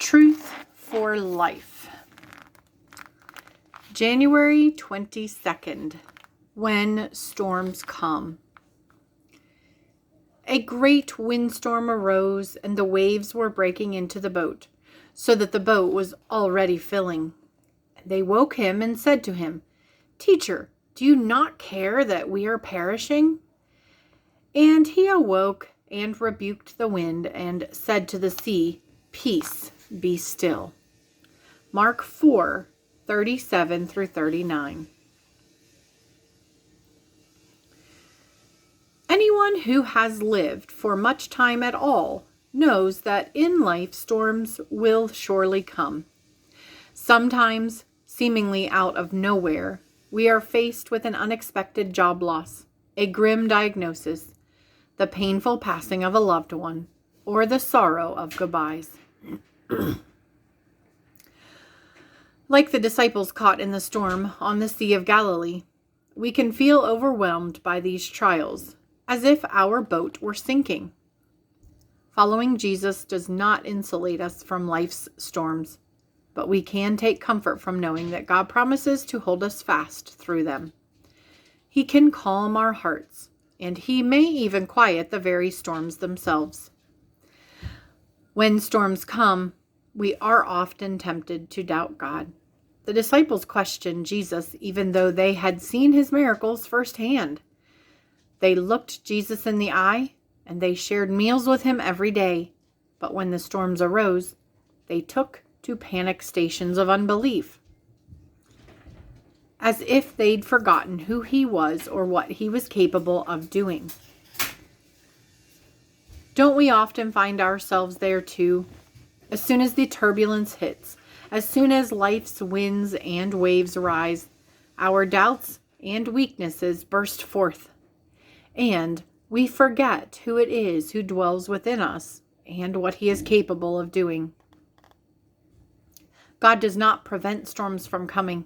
Truth for Life. January 22nd, when storms come. A great windstorm arose, and the waves were breaking into the boat, so that the boat was already filling. They woke him and said to him, "Teacher, do you not care that we are perishing?" And he awoke and rebuked the wind and said to the sea, "Peace, be still." Mark 4:37 through 39. Anyone who has lived for much time at all knows that in life storms will surely come. Sometimes, seemingly out of nowhere, we are faced with an unexpected job loss, a grim diagnosis, the painful passing of a loved one, or the sorrow of goodbyes. Like the disciples caught in the storm on the Sea of Galilee, we can feel overwhelmed by these trials, as if our boat were sinking. Following Jesus does not insulate us from life's storms, but we can take comfort from knowing that God promises to hold us fast through them. He can calm our hearts, and He may even quiet the very storms themselves. When storms come, we are often tempted to doubt God. The disciples questioned Jesus even though they had seen His miracles firsthand. They looked Jesus in the eye, and they shared meals with Him every day. But when the storms arose, they took to panic stations of unbelief, as if they'd forgotten who He was or what He was capable of doing. Don't we often find ourselves there too? As soon as the turbulence hits, as soon as life's winds and waves rise, our doubts and weaknesses burst forth, and we forget who it is who dwells within us and what He is capable of doing. God does not prevent storms from coming,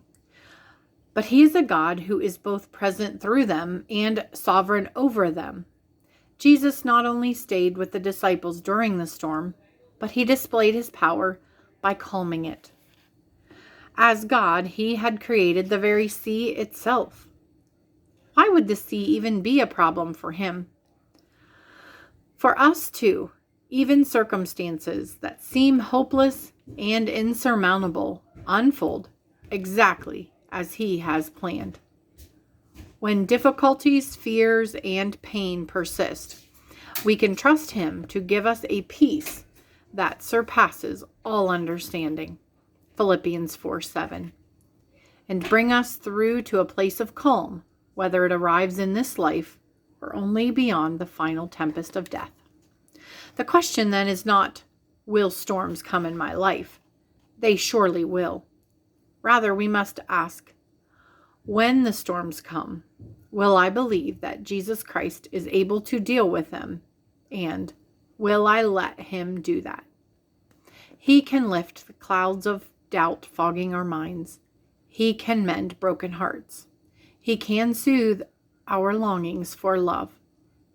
but He is a God who is both present through them and sovereign over them. Jesus not only stayed with the disciples during the storm, but He displayed His power by calming it. As God, He had created the very sea itself. Why would the sea even be a problem for Him? For us too, even circumstances that seem hopeless and insurmountable unfold exactly as He has planned. When difficulties, fears, and pain persist, we can trust Him to give us a peace that surpasses all understanding, Philippians 4:7, and bring us through to a place of calm, whether it arrives in this life or only beyond the final tempest of death. The question then is not, will storms come in my life? They surely will. Rather, we must ask, when the storms come, will I believe that Jesus Christ is able to deal with them? And will I let Him do that? He can lift the clouds of doubt fogging our minds. He can mend broken hearts. He can soothe our longings for love.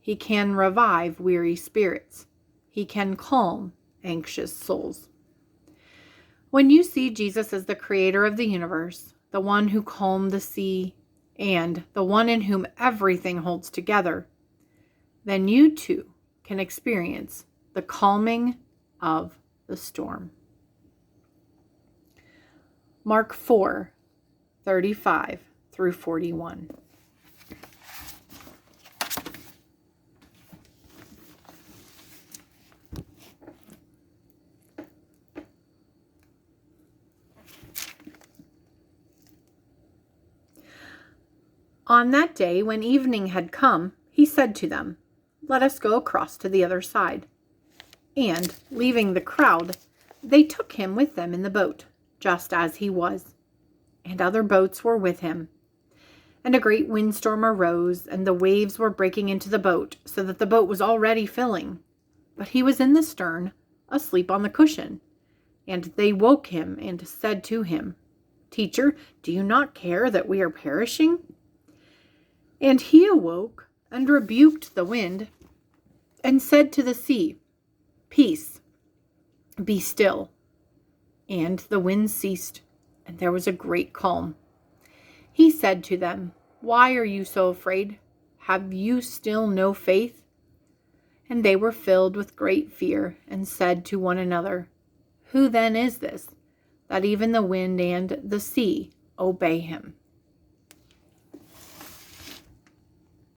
He can revive weary spirits. He can calm anxious souls. When you see Jesus as the creator of the universe, the one who calmed the sea, and the one in whom everything holds together, then you too can experience the calming of the storm. Mark 4:35 through 41. On that day, when evening had come, He said to them, "Let us go across to the other side." And, leaving the crowd, they took Him with them in the boat, just as He was. And other boats were with Him. And a great windstorm arose, and the waves were breaking into the boat, so that the boat was already filling. But He was in the stern, asleep on the cushion. And they woke Him and said to Him, "Teacher, do you not care that we are perishing?" And He awoke and rebuked the wind and said to the sea, "Peace, be still." And the wind ceased, and there was a great calm. He said to them, "Why are you so afraid? Have you still no faith?" And they were filled with great fear, and said to one another, "Who then is this, that even the wind and the sea obey him?"